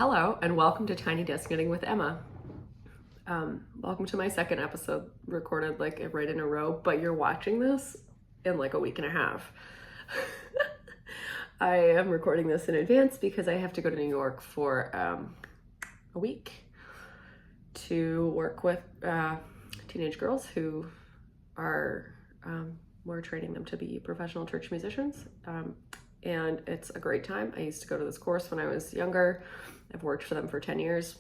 Hello and welcome to Tiny Desk Knitting with Emma. Welcome to my second episode, recorded like right in a row, but you're watching this in like a week and a half. I am recording this in advance because I have to go to New York for a week to work with teenage girls who are, we're training them to be professional church musicians. And it's a great time. I used to go to this course when I was younger. I've worked for them for 10 years.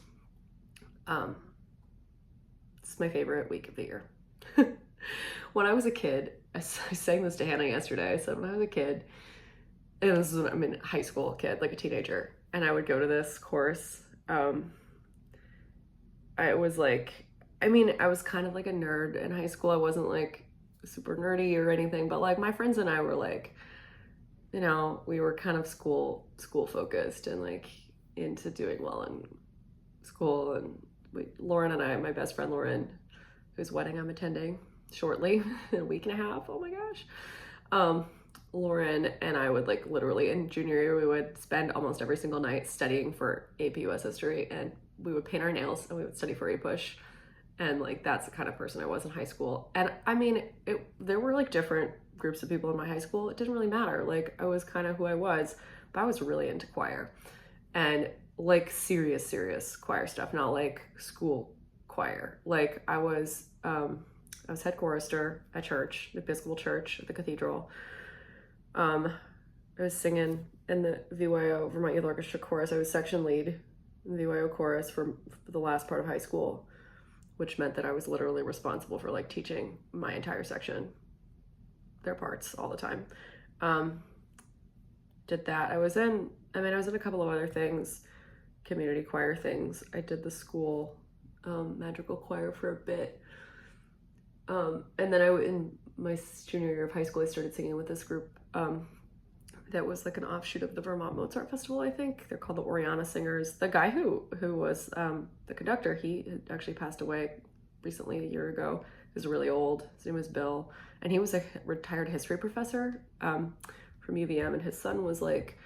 It's my favorite week of the year. When I was a kid, I sang this to Hannah yesterday. I said, when I was a kid, and this is when I'm in high school kid, like a teenager, and I would go to this course. I was like, I was kind of like a nerd in high school. I wasn't like super nerdy or anything, but like my friends and I were like, you know, we were kind of school focused and like into doing well in school. And Lauren and I, my best friend Lauren, whose wedding I'm attending shortly, in a week and a half, oh my gosh. Lauren and I would like literally in junior year, we would spend almost every single night studying for AP US history, and we would paint our nails and we would study for APUSH. And like, that's the kind of person I was in high school. And I mean, there were like different groups of people in my high school. It didn't really matter. Like, I was kind of who I was, but I was really into choir and like serious choir stuff, not like school choir. Like I was head chorister at church, the Episcopal church at the cathedral. I was singing in the VYO, Vermont Youth Orchestra chorus. I was section lead in the VYO chorus for the last part of high school, which meant that I was literally responsible for like teaching my entire section their parts all the time. Did that. I was in a couple of other things, community choir things. I did the school magical choir for a bit. And then in my junior year of high school, I started singing with this group that was like an offshoot of the Vermont Mozart Festival, I think. They're called the Oriana Singers. The guy who was the conductor, he had actually passed away recently, a year ago. He was really old. His name was Bill. And he was a retired history professor from UVM, and his son was like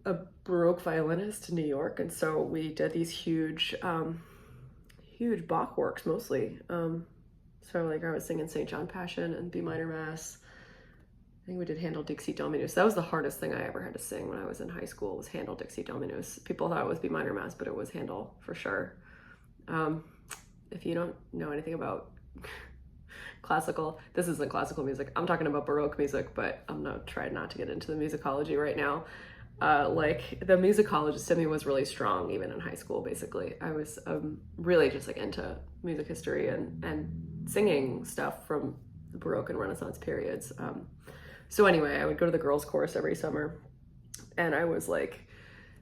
a Baroque violinist in New York. And so we did these huge Bach works mostly. So like I was singing St. John Passion and B minor Mass. I think we did Handel Dixit Dominus. That was the hardest thing I ever had to sing when I was in high school, was Handel Dixit Dominus. People thought it was B minor Mass, but it was Handel for sure. If you don't know anything about classical, this isn't classical music. I'm talking about Baroque music, but I'm not trying not to get into the musicology right now. Like the musicologist in me was really strong even in high school. Basically, I was really just like into music history and singing stuff from the Baroque and Renaissance periods. So anyway, I would go to the girls' chorus every summer, and I was like,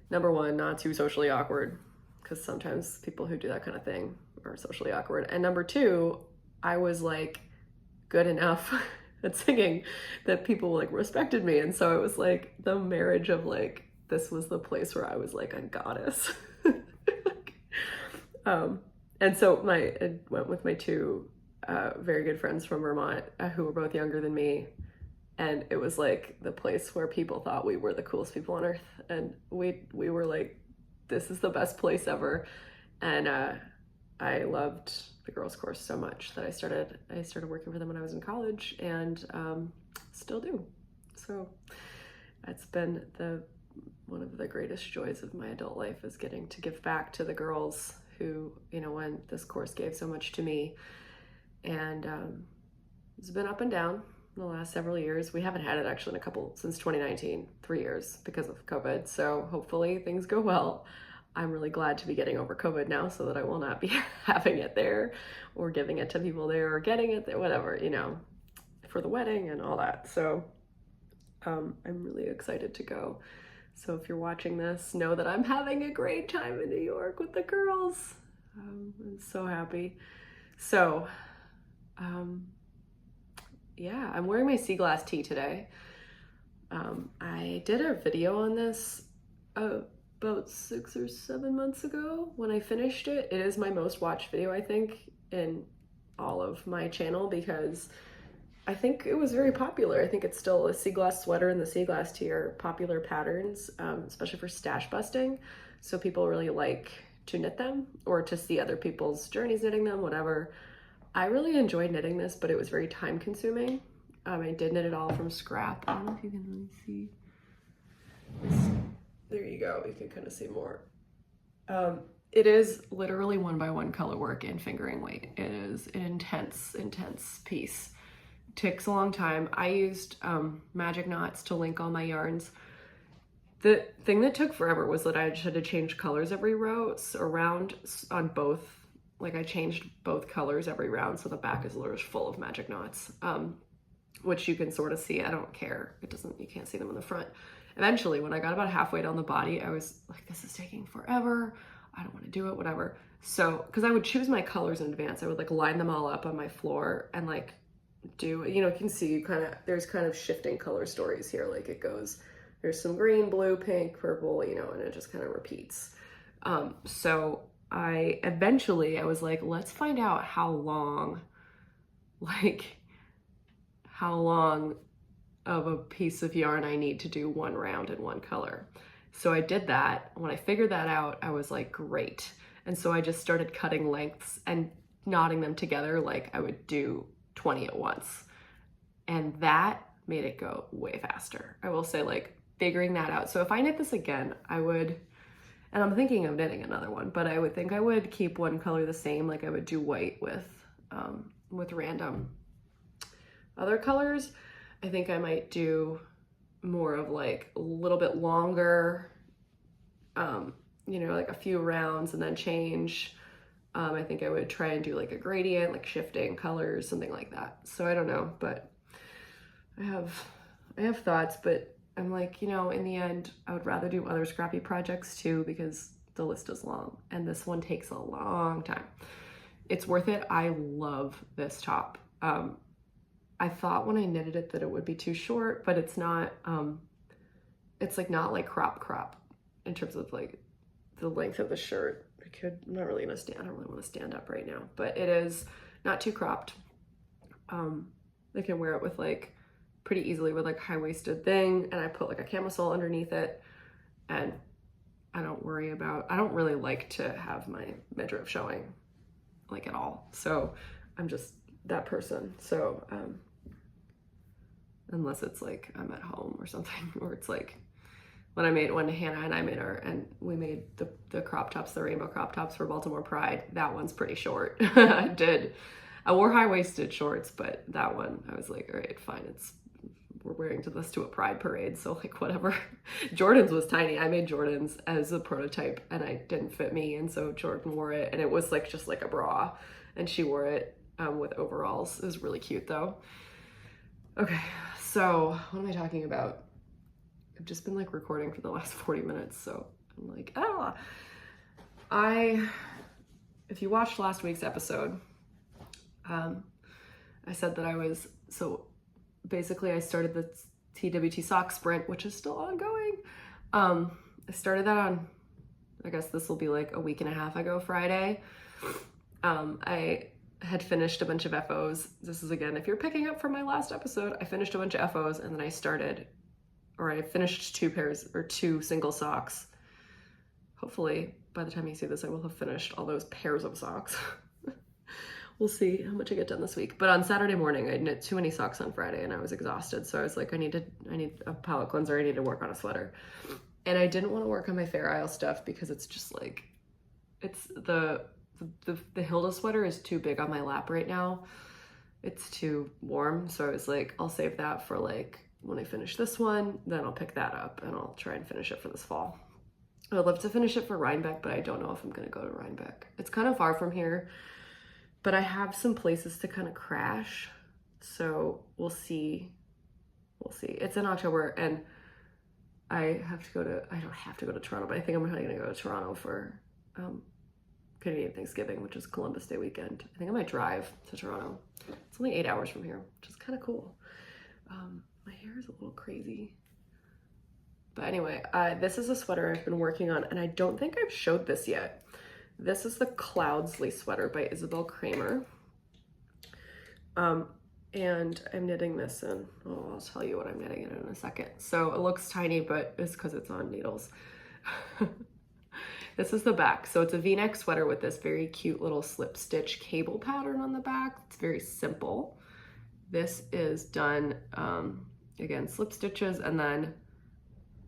number one, not too socially awkward, because sometimes people who do that kind of thing are socially awkward. And number two, I was like good enough at singing that people like respected me. And so it was like the marriage of like, this was the place where I was like a goddess. And so I went with my two very good friends from Vermont who were both younger than me. And it was like the place where people thought we were the coolest people on earth. And we were like, this is the best place ever. And I loved the girls' course so much that I started working for them when I was in college, and still do. So it's been one of the greatest joys of my adult life, is getting to give back to the girls who, you know, when this course gave so much to me. And it's been up and down in the last several years. We haven't had it actually since 2019, 3 years because of COVID. So hopefully things go well. I'm really glad to be getting over COVID now, so that I will not be having it there or giving it to people there or getting it there, whatever, you know, for the wedding and all that. So I'm really excited to go. So if you're watching this, know that I'm having a great time in New York with the girls. I'm so happy. So yeah, I'm wearing my sea glass tee today. I did a video on this about 6 or 7 months ago when I finished it. It is my most watched video, I think, in all of my channel, because I think it was very popular. I think it's still a sea glass sweater and the sea glass tee are popular patterns, especially for stash busting. So people really like to knit them or to see other people's journeys knitting them, whatever. I really enjoyed knitting this, but it was very time consuming. I did knit it all from scrap. I don't know if you can really see this. There you go. You can kind of see more. It is literally 1x1 color work in fingering weight. It is an intense, intense piece. It takes a long time. I used magic knots to link all my yarns. The thing that took forever was that I just had to change colors every row, so around on both. Like I changed both colors every round, so the back is literally full of magic knots, which you can sort of see. I don't care. It doesn't. You can't see them in the front. Eventually, when I got about halfway down the body, I was like, this is taking forever. I don't want to do it, whatever. So, because I would choose my colors in advance. I would like line them all up on my floor and like do, you know, you can see there's kind of shifting color stories here. Like it goes, there's some green, blue, pink, purple, you know, and it just kind of repeats. So I was like, let's find out how long of a piece of yarn I need to do one round in one color. So I did that. When I figured that out, I was like, great. And so I just started cutting lengths and knotting them together like I would do 20 at once. And that made it go way faster. I will say, like, figuring that out. So if I knit this again, I would, and I'm thinking of knitting another one, but I would think I would keep one color the same, like I would do white with random other colors. I think I might do more of like a little bit longer, you know, like a few rounds and then change. I think I would try and do like a gradient, like shifting colors, something like that. So I don't know, but I have thoughts, but I'm like, you know, in the end, I would rather do other scrappy projects too, because the list is long and this one takes a long time. It's worth it. I love this top. I thought when I knitted it that it would be too short, but it's not, it's like not like crop in terms of like the length of the shirt. I'm not really gonna stand, I don't really want to stand up right now, but it is not too cropped. I can wear it with like pretty easily with like high-waisted thing, and I put like a camisole underneath it, and I don't really like to have my midriff showing like at all. So I'm just that person. So, unless it's like I'm at home or something, or it's like when Hannah and I made we made the crop tops, the rainbow crop tops for Baltimore Pride. That one's pretty short. I wore high-waisted shorts, but that one I was like, all right, fine. We're wearing this to a Pride parade, so like whatever. Jordan's was tiny. I made Jordan's as a prototype, and it didn't fit me, and so Jordan wore it, and it was like just like a bra, and she wore it with overalls. It was really cute though. Okay, so what am I talking about? I've just been like recording for the last 40 minutes, so I'm like, if you watched last week's episode, I said that basically I started the TWT sock sprint, which is still ongoing. I started that on, I guess this will be like a week and a half ago Friday. I had finished a bunch of FOs. This is, again, if you're picking up from my last episode, I finished a bunch of FOs, and then I finished two single socks. Hopefully by the time you see this, I will have finished all those pairs of socks. We'll see how much I get done this week. But on Saturday morning, I knit too many socks on Friday, and I was exhausted. So I was like, I need a palette cleanser. I need to work on a sweater. And I didn't want to work on my Fair Isle stuff because it's just like, it's the Hilda sweater is too big on my lap right now. It's too warm. So I was like, I'll save that for like when I finish this one, then I'll pick that up and I'll try and finish it for this fall. I'd love to finish it for Rhinebeck, but I don't know if I'm going to go to Rhinebeck. It's kind of far from here, but I have some places to kind of crash. So we'll see. It's in October, and I don't have to go to Toronto, but I think I'm probably going to go to Toronto for Canadian Thanksgiving, which is Columbus Day weekend. I think I might drive to Toronto. It's only 8 hours from here, which is kind of cool. My hair is a little crazy. But anyway, this is a sweater I've been working on, and I don't think I've showed this yet. This is the Cloudesley sweater by Isabel Kramer. And I'm knitting this in, oh, I'll tell you what I'm knitting in a second. So it looks tiny, but it's because it's on needles. This is the back. So it's a V-neck sweater with this very cute little slip stitch cable pattern on the back. It's very simple. This is done, again, slip stitches and then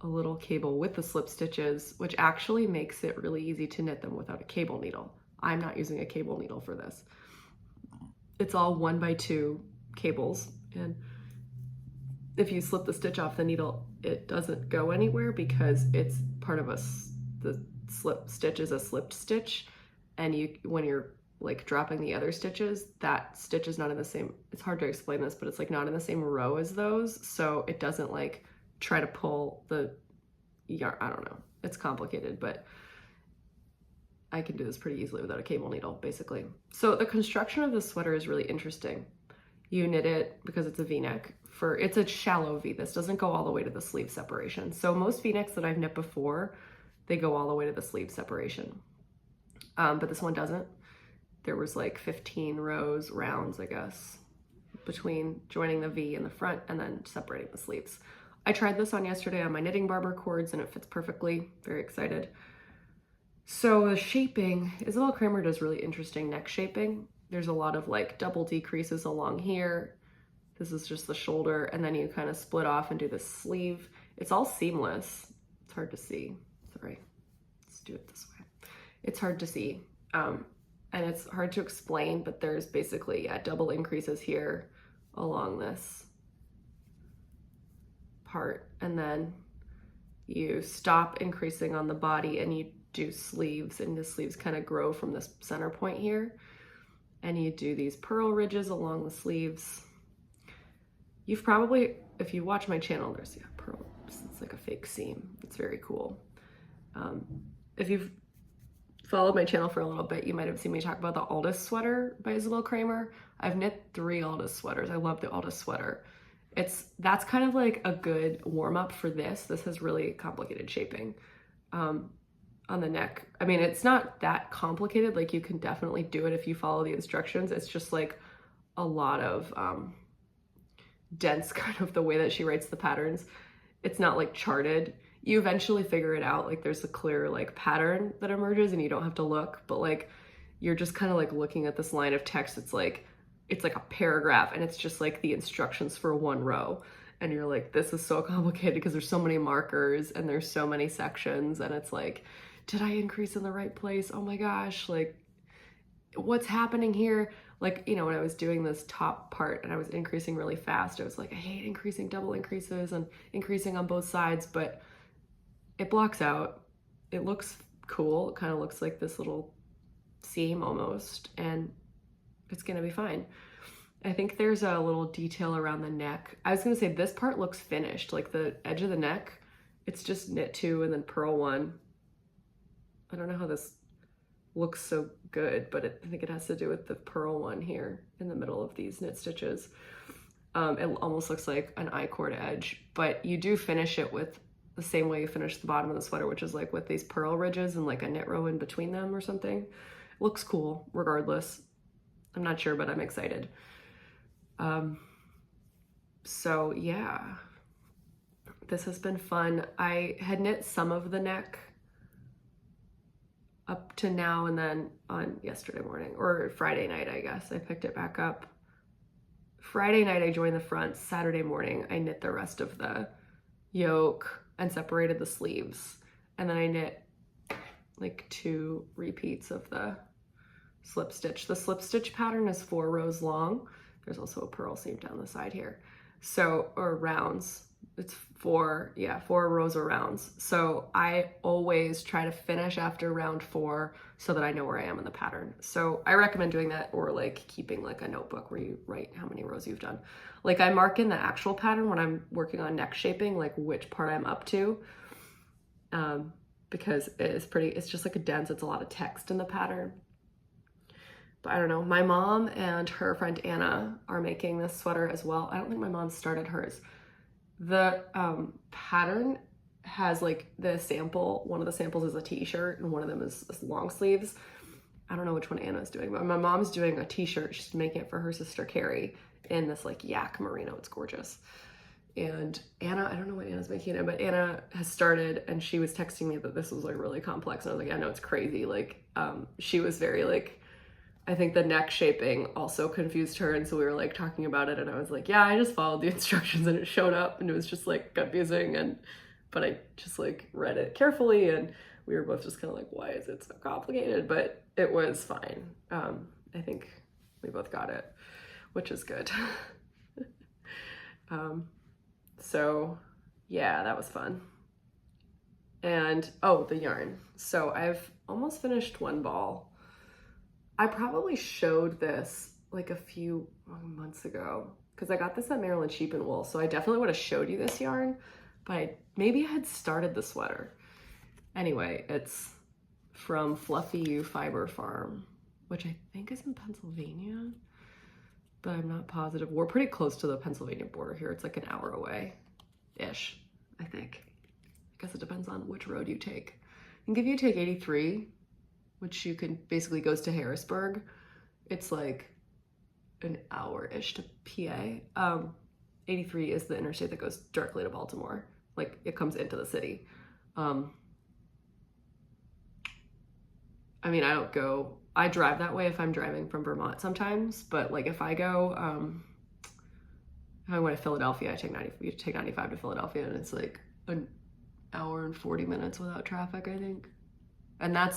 a little cable with the slip stitches, which actually makes it really easy to knit them without a cable needle. I'm not using a cable needle for this. It's all 1x2 cables, and if you slip the stitch off the needle, it doesn't go anywhere because it's part of the slip stitch is a slipped stitch, and when you're like dropping the other stitches, that stitch is not in the same, it's hard to explain this, but it's like not in the same row as those, so it doesn't like try to pull the yarn. I don't know, it's complicated, but I can do this pretty easily without a cable needle, basically. So the construction of the sweater is really interesting. You knit it because it's a V-neck. It's a shallow V. This doesn't go all the way to the sleeve separation. So most V-necks that I've knit before, they go all the way to the sleeve separation. But this one doesn't. There was like 15 rounds, I guess, between joining the V in the front and then separating the sleeves. I tried this on yesterday on my knitting barber cords and it fits perfectly. Very excited. So the shaping, Isabel Kramer does really interesting neck shaping. There's a lot of like double decreases along here. This is just the shoulder, and then you kind of split off and do the sleeve. It's all seamless. It's hard to see. Sorry, let's do it this way. It's hard to see, and it's hard to explain, but there's basically, yeah, double increases here along this part, and then you stop increasing on the body and you do sleeves, and the sleeves kind of grow from this center point here. And you do these purl ridges along the sleeves. You've probably, if you watch my channel, there's purl, it's like a fake seam. It's very cool. If you've followed my channel for a little bit, you might have seen me talk about the Aldous sweater by Isabel Kramer. I've knit 3 Aldous sweaters. I love the Aldous sweater. That's kind of like a good warm-up for this. This has really complicated shaping. On the neck. I mean, it's not that complicated. Like, you can definitely do it if you follow the instructions. It's just like a lot of dense, kind of the way that she writes the patterns. It's not like charted. You eventually figure it out. Like, there's a clear like pattern that emerges and you don't have to look, but like you're just kind of like looking at this line of text. It's like a paragraph and it's just like the instructions for one row. And you're like, this is so complicated because there's so many markers and there's so many sections, and it's like, did I increase in the right place? Oh my gosh, like what's happening here? Like, you know, when I was doing this top part and I was increasing really fast, I was like, I hate increasing double increases and increasing on both sides, but it blocks out. It looks cool. It kind of looks like this little seam almost, and it's gonna be fine. I think there's a little detail around the neck. I was gonna say this part looks finished, like the edge of the neck, it's just knit 2 and then purl 1. I don't know how this looks so good, but I think it has to do with the purl 1 here in the middle of these knit stitches. It almost looks like an I-cord edge, but you do finish it with the same way you finish the bottom of the sweater, which is like with these purl ridges and like a knit row in between them or something. It looks cool regardless. I'm not sure, but I'm excited. So yeah, this has been fun. I had knit some of the neck up to now, and then on yesterday morning or Friday night, I guess I picked it back up. Friday night I joined the front. Saturday morning I knit the rest of the yoke and separated the sleeves, and then I knit like 2 repeats of the slip stitch. The slip stitch pattern is 4 rows long. There's also a purl seam down the side here. So, or rounds. It's 4 rows of rounds. So I always try to finish after round 4 so that I know where I am in the pattern. So I recommend doing that, or like keeping like a notebook where you write how many rows you've done. Like, I mark in the actual pattern when I'm working on neck shaping, like which part I'm up to, because it's just like it's a lot of text in the pattern. But I don't know, my mom and her friend Anna are making this sweater as well. I don't think my mom started hers. The pattern has like the sample, one of the samples is a t-shirt and one of them is long sleeves. I don't know which one Anna's doing, but my mom's doing a t-shirt. She's making it for her sister Carrie. in this like yak merino. It's gorgeous. And Anna, I don't know what Anna's making it, but Anna has started, and she was texting me that this was like really complex. And I was like, I know, it's crazy. Like, she was very like, I think the neck shaping also confused her. And so we were like talking about it, and I was like, yeah, I just followed the instructions and it showed up, and it was just like confusing. But I just like read it carefully, and we were both just kind of like, why is it so complicated? But it was fine. I think we both got it, which is good. So yeah, that was fun. And oh, the yarn. So I've almost finished one ball. I probably showed this like a few months ago because I got this at Maryland Sheep and Wool. So I definitely would have showed you this yarn, but maybe I had started the sweater. Anyway, it's from Fluffy U Fiber Farm, which I think is in Pennsylvania, but I'm not positive. We're pretty close to the Pennsylvania border here. It's like an hour away-ish, I think. I guess it depends on which road you take. I think if you take 83, which you can basically goes to Harrisburg, it's like an hour-ish to PA. 83 is the interstate that goes directly to Baltimore. Like, it comes into the city. I mean, I drive that way if I'm driving from Vermont sometimes, but like if I go, if I went to Philadelphia, you take 95 to Philadelphia, and it's like an hour and 40 minutes without traffic, I think. And that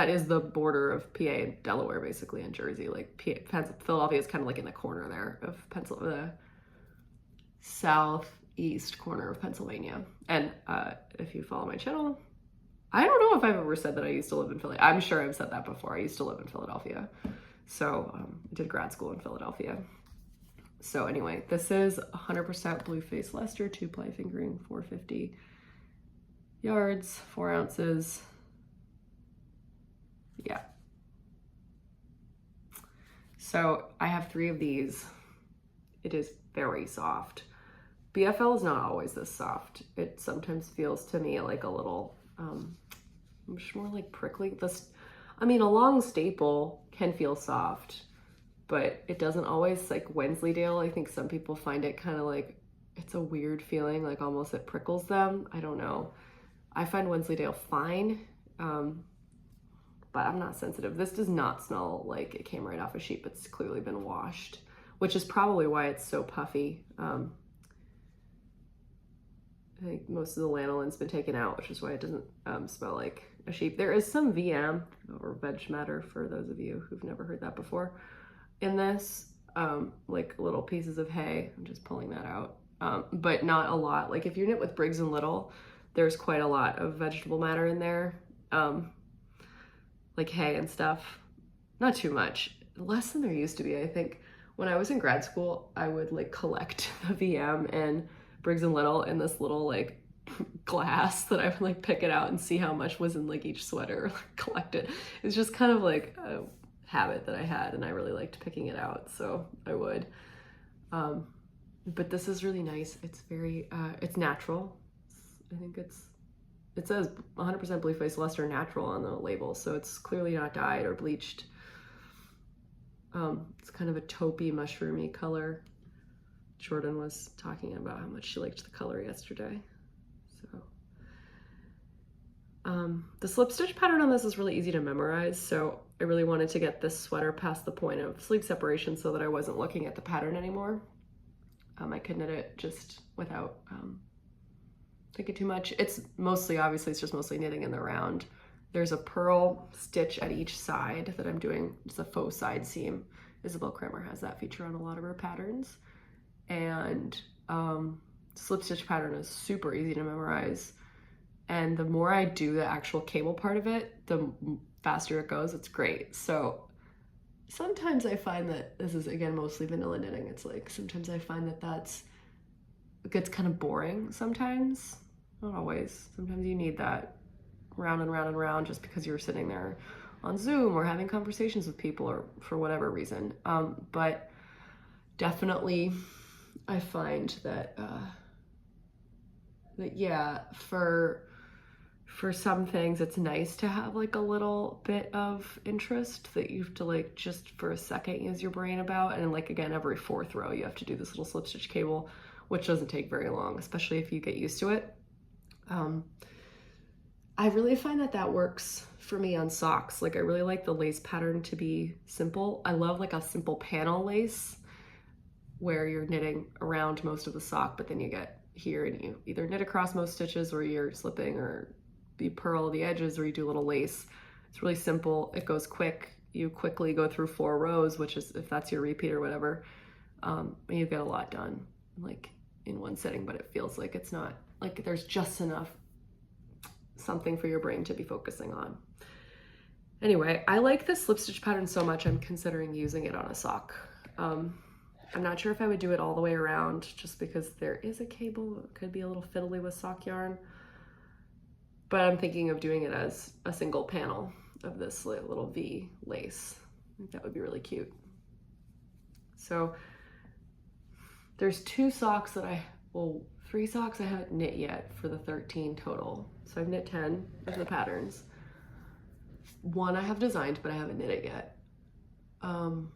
is the border of PA and Delaware, basically, and Jersey. Like Philadelphia is kind of like in the corner there of Pennsylvania, the southeast corner of Pennsylvania. And if you follow my channel, I don't know if I've ever said that I used to live in Philly. I'm sure I've said that before. I used to live in Philadelphia. So I did grad school in Philadelphia. So anyway, this is 100% Blue Face Leicester, 2-ply fingering, 450 yards, 4 ounces. Yeah. So I have 3 of these. It is very soft. BFL is not always this soft. It sometimes feels to me like a little, much more like prickly. I mean, a long staple can feel soft, but it doesn't always. Like Wensleydale, I think some people find it kind of like, it's a weird feeling, like almost it prickles them. I don't know. I find Wensleydale fine, but I'm not sensitive. This does not smell like it came right off a sheep. It's clearly been washed, which is probably why it's so puffy. I think most of the lanolin's been taken out, which is why it doesn't smell like a sheep. There is some VM, or veg matter, for those of you who've never heard that before, in this, like little pieces of hay. I'm just pulling that out, but not a lot. Like if you knit with Briggs & Little, there's quite a lot of vegetable matter in there, like hay and stuff. Not too much, less than there used to be. I think when I was in grad school, I would like collect the VM and Briggs & Little in this little like glass that I would like pick it out and see how much was in like each sweater, like collect it. It's just kind of like a habit that I had, and I really liked picking it out, so I would. But this is really nice. It's very, it's natural. I think it says 100% Blue Face Leicester natural on the label, so it's clearly not dyed or bleached. It's kind of a taupey, mushroomy color. Jordan was talking about how much she liked the color yesterday. So the slip stitch pattern on this is really easy to memorize, so I really wanted to get this sweater past the point of sleeve separation so that I wasn't looking at the pattern anymore. I could knit it just without thinking too much. It's mostly, obviously, it's just mostly knitting in the round. There's a purl stitch at each side that I'm doing. It's a faux side seam. Isabel Kramer has that feature on a lot of her patterns. And slip stitch pattern is super easy to memorize. And the more I do the actual cable part of it, the faster it goes. It's great. So sometimes I find that, this is again mostly vanilla knitting, it's like sometimes I find that it gets kind of boring sometimes. Not always. Sometimes you need that round and round and round just because you're sitting there on Zoom or having conversations with people or for whatever reason. But definitely I find that yeah, for for some things it's nice to have like a little bit of interest that you have to like just for a second use your brain about. And like, again, every fourth row you have to do this little slip stitch cable, which doesn't take very long, especially if you get used to it. I really find that works for me on socks. Like, I really like the lace pattern to be simple. I love like a simple panel lace where you're knitting around most of the sock, but then you get here and you either knit across most stitches or you're slipping, or you purl the edges, or you do a little lace. It's really simple. It goes quick. You quickly go through 4 rows, which is, if that's your repeat or whatever, and you get a lot done like in one sitting, but it feels like it's not, like there's just enough something for your brain to be focusing on. Anyway, I like this slip stitch pattern so much, I'm considering using it on a sock. I'm not sure if I would do it all the way around, just because there is a cable. It could be a little fiddly with sock yarn, but I'm thinking of doing it as a single panel of this little V lace. I think that would be really cute. So there's 2 socks that well, 3 socks I haven't knit yet for the 13 total. So I've knit 10 of the patterns. 1 I have designed, but I haven't knit it yet. And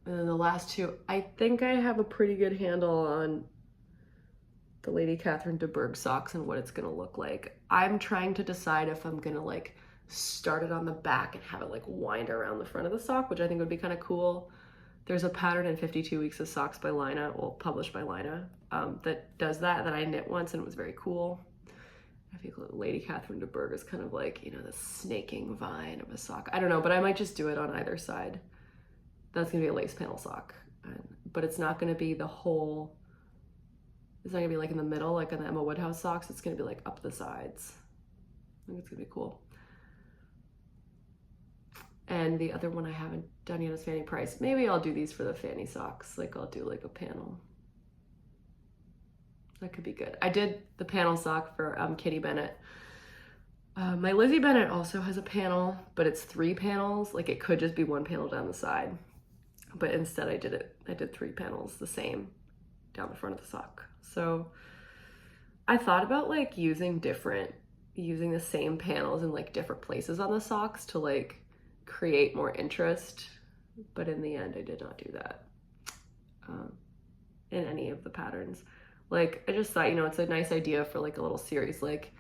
then the last 2, I think I have a pretty good handle on the Lady Catherine de Bourgh socks and what it's gonna look like. I'm trying to decide if I'm gonna like start it on the back and have it like wind around the front of the sock, which I think would be kind of cool. There's a pattern in 52 Weeks of Socks by Lina, well, published by Lina, that does that I knit once, and it was very cool. I think Lady Catherine de Bourgh is kind of like, you know, the snaking vine of a sock. I don't know, but I might just do it on either side. That's gonna be a lace panel sock, but it's not gonna be the whole, it's not gonna be like in the middle, like on the Emma Woodhouse socks. It's gonna be like up the sides. I think it's gonna be cool. And the other one I haven't done yet is Fanny Price. Maybe I'll do these for the Fanny socks. Like, I'll do like a panel. That could be good. I did the panel sock for Kitty Bennett. My Lizzie Bennett also has a panel, but it's 3 panels. Like, it could just be 1 panel down the side, but instead I did 3 panels the same down the front of the sock. So I thought about like using the same panels in like different places on the socks to like create more interest, but in the end I did not do that in any of the patterns. Like, I just thought, you know, it's a nice idea for like a little series. Like,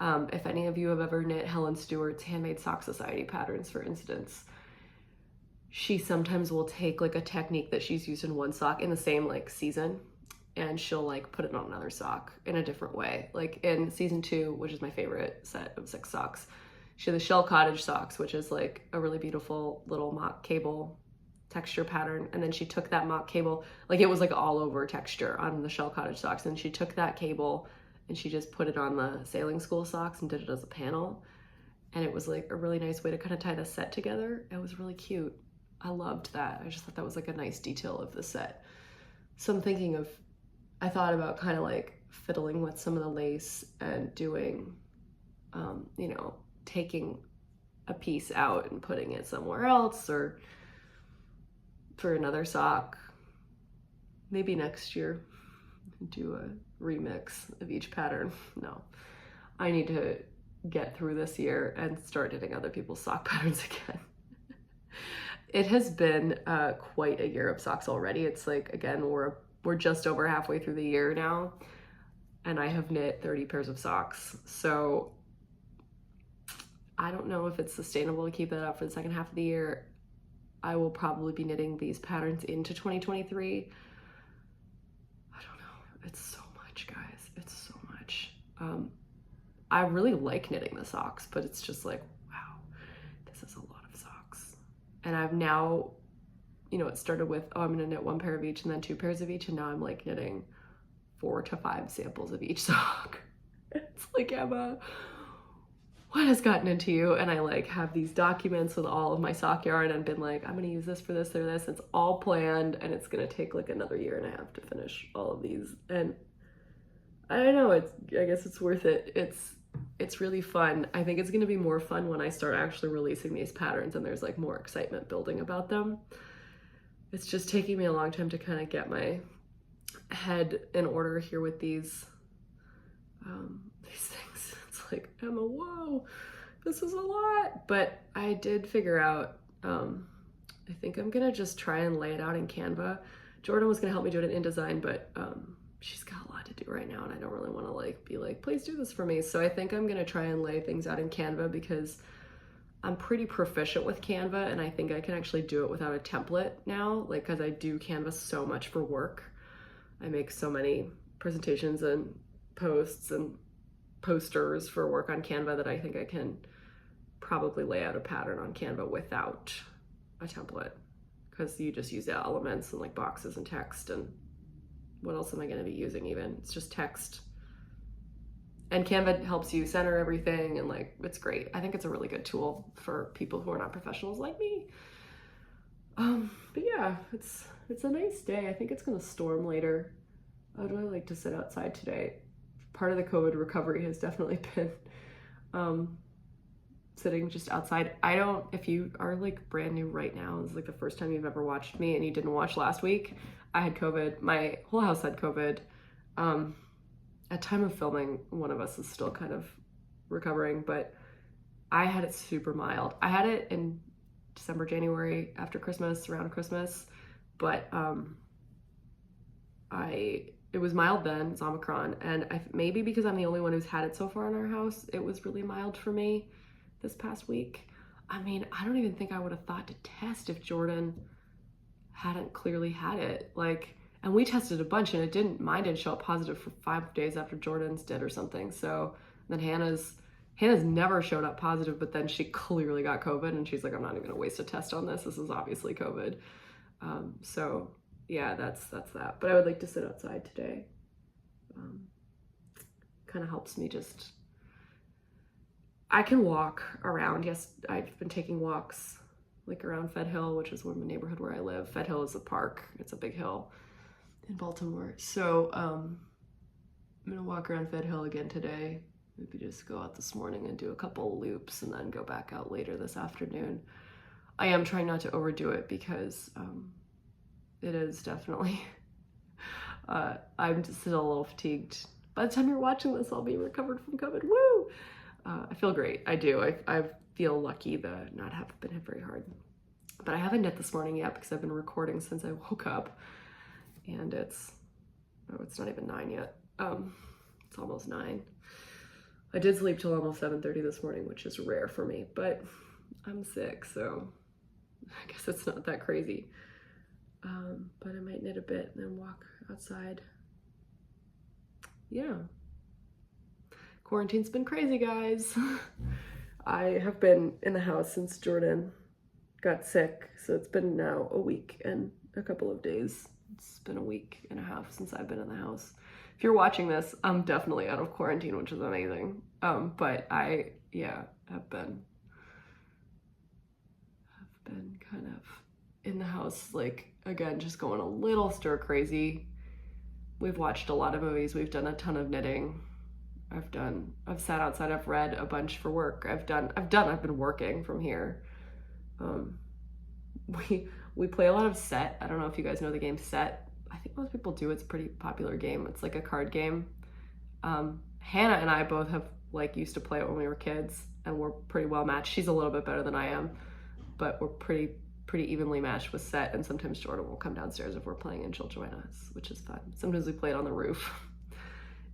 if any of you have ever knit Helen Stewart's Handmade Sock Society patterns, for instance, she sometimes will take like a technique that she's used in one sock in the same like season, and she'll like put it on another sock in a different way. Like in season 2, which is my favorite set of 6 socks, she had the Shell Cottage socks, which is like a really beautiful little mock cable texture pattern. And then she took that mock cable, like it was like all over texture on the Shell Cottage socks. And she took that cable and she just put it on the sailing school socks and did it as a panel. And it was like a really nice way to kind of tie the set together. It was really cute. I loved that. I just thought that was like a nice detail of the set. So I'm thinking of, I thought about kind of like fiddling with some of the lace and doing, you know, taking a piece out and putting it somewhere else, or for another sock, maybe next year, do a remix of each pattern. No, I need to get through this year and start knitting other people's sock patterns again. It has been quite a year of socks already. It's like, again, we're just over halfway through the year now, and I have knit 30 pairs of socks. So I don't know if it's sustainable to keep that up for the second half of the year. I will probably be knitting these patterns into 2023. I don't know. It's so much, guys. It's so much. I really like knitting the socks, but it's just like, wow, this is a lot of socks. And I've now, you know, it started with, oh, I'm gonna knit 1 pair of each and then 2 pairs of each, and now I'm like knitting 4 to 5 samples of each sock. It's like, Emma, what has gotten into you? And I like have these documents with all of my sock yarn and been like, I'm gonna use this for this or this. It's all planned, and it's gonna take like another year and a half to finish all of these. And I don't know, I guess it's worth it. It's really fun. I think it's gonna be more fun when I start actually releasing these patterns and there's like more excitement building about them. It's just taking me a long time to kind of get my head in order here with these things. It's like, Emma, whoa, this is a lot. But I did figure out, I think I'm gonna just try and lay it out in Canva. Jordan was gonna help me do it in InDesign, but she's got a lot to do right now, and I don't really want to like be like, please do this for me. So I think I'm gonna try and lay things out in Canva because I'm pretty proficient with Canva, and I think I can actually do it without a template now, like, because I do Canva so much for work. I make so many presentations and posts and posters for work on Canva that I think I can probably lay out a pattern on Canva without a template, because you just use the elements and like boxes and text, and what else am I going to be using even? It's just text. And Canva helps you center everything, and like, it's great. I think it's a really good tool for people who are not professionals like me. But yeah, it's a nice day. I think it's going to storm later. I would really like to sit outside today. Part of the COVID recovery has definitely been sitting just outside. If you are like brand new right now, this is like the first time you've ever watched me and you didn't watch last week, I had COVID. My whole house had COVID. At time of filming, one of us is still kind of recovering, but I had it super mild. I had it in December, January, after Christmas, around Christmas, but it was mild then. It's Omicron, and maybe because I'm the only one who's had it so far in our house, it was really mild for me this past week. I mean, I don't even think I would have thought to test if Jordan hadn't clearly had it. Like, and we tested a bunch, and mine didn't show up positive for 5 days after Jordan's did or something. So then Hannah's never showed up positive, but then she clearly got COVID, and she's like, I'm not even gonna waste a test on this. This is obviously COVID. So yeah, that's that. But I would like to sit outside today. Kind of helps me just, I can walk around. Yes, I've been taking walks like around Fed Hill, which is the neighborhood where I live. Fed Hill is a park. It's a big hill in Baltimore. So I'm gonna walk around Fed Hill again today. Maybe just go out this morning and do a couple loops and then go back out later this afternoon. I am trying not to overdo it because it is definitely, I'm just still a little fatigued. By the time you're watching this, I'll be recovered from COVID. Woo! I feel great. I do. I feel lucky to not have been hit very hard. But I haven't knit this morning yet because I've been recording since I woke up. And it's not even 9 yet. It's almost 9. I did sleep till almost 7:30 this morning, which is rare for me, but I'm sick, so I guess it's not that crazy. But I might knit a bit and then walk outside. Yeah. Quarantine's been crazy, guys. I have been in the house since Jordan got sick, so it's been now a week and a couple of days. It's been a week and a half since I've been in the house. If you're watching this, I'm definitely out of quarantine, which is amazing. But I have been kind of in the house, like, again, just going a little stir crazy. We've watched a lot of movies. We've done a ton of knitting. I've sat outside. I've read a bunch for work. I've been working from here. We play a lot of Set. I don't know if you guys know the game Set. I think most people do. It's a pretty popular game. It's like a card game. Hannah and I both have used to play it when we were kids, and we're pretty well matched. She's a little bit better than I am, but we're pretty evenly matched with Set, and sometimes Jordan will come downstairs if we're playing and she'll join us, which is fun. Sometimes we play it on the roof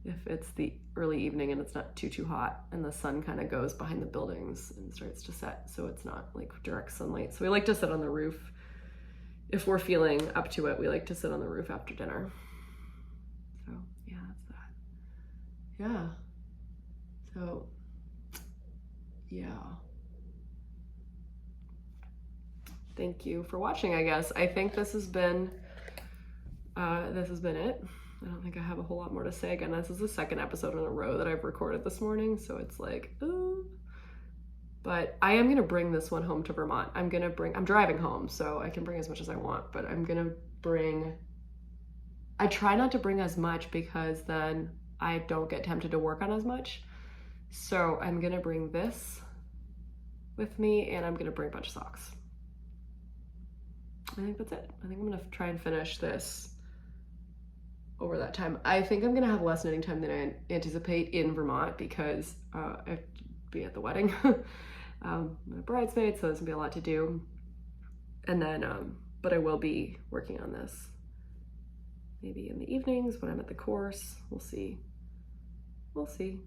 if it's the early evening and it's not too hot and the sun kind of goes behind the buildings and starts to set, so it's not like direct sunlight. So we like to sit on the roof. If we're feeling up to it, we like to sit on the roof after dinner. So yeah, that's that. Yeah. So yeah. Thank you for watching, I guess. I think this has been it. I don't think I have a whole lot more to say. Again, this is the second episode in a row that I've recorded this morning, so it's like, ooh. But I am gonna bring this one home to Vermont. I'm driving home, so I can bring as much as I want, but I try not to bring as much because then I don't get tempted to work on as much. So I'm gonna bring this with me, and I'm gonna bring a bunch of socks. I think that's it. I think I'm gonna try and finish this over that time. I think I'm gonna have less knitting time than I anticipate in Vermont because I have to be at the wedding. I'm a bridesmaid, so there's gonna be a lot to do. And then, but I will be working on this maybe in the evenings when I'm at the course. We'll see. We'll see.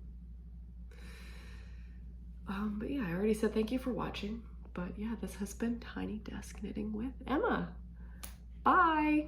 But yeah, I already said thank you for watching. But yeah, this has been Tiny Desk Knitting with Emma. Bye.